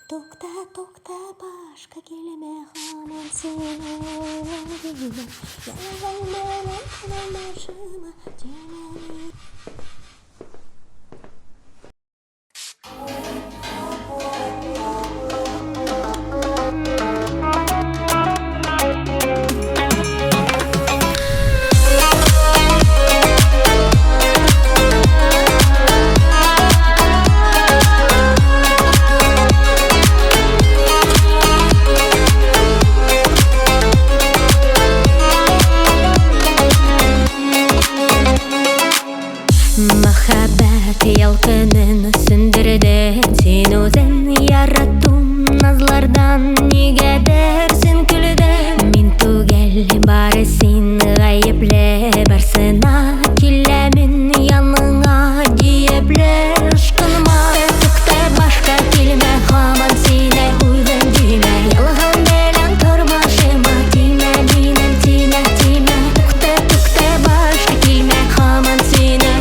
Тукта, тукта, башка келме хаман сені ойлаймын. Ялғанмен қылмашыма демеме. Махаббат ялқынын сөндірді сен өзің яраттың назлардан негедір сен күлді мен түгел бары сен ғайыплы барсына келемін яныңа дейіплі ышқыныма тукта башка келме хаман сені ойлайм дейме ялған белен тұрмашыма тиме менен тиме тиме тукта тукта башка келме хаман сені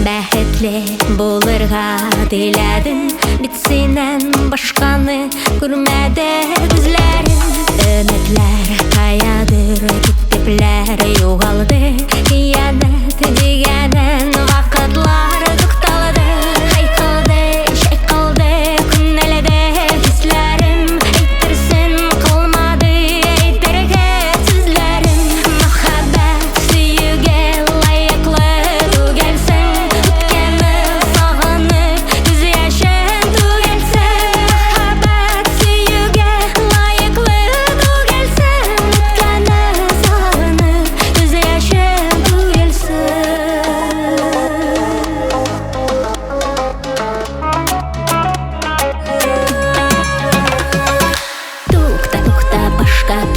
бәхетле болырға тіләдің бит сенен башқаны көрмәді күзләрін үмітлер қаядыр кеттіплер жоғалды қиянат дегенін вақытлар тоқталды қайқылды шайқылды күнеледі хисләрім әйтерсін қалмады әйтерге сөзләрім махаббат сүйуге лайықлы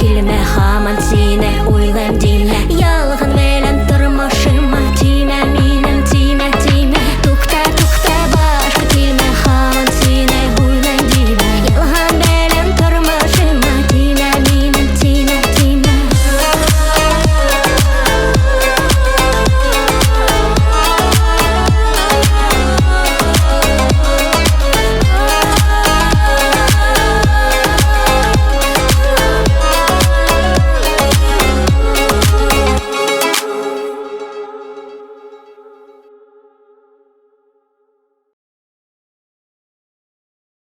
Келме хаман сені ойлайм дейме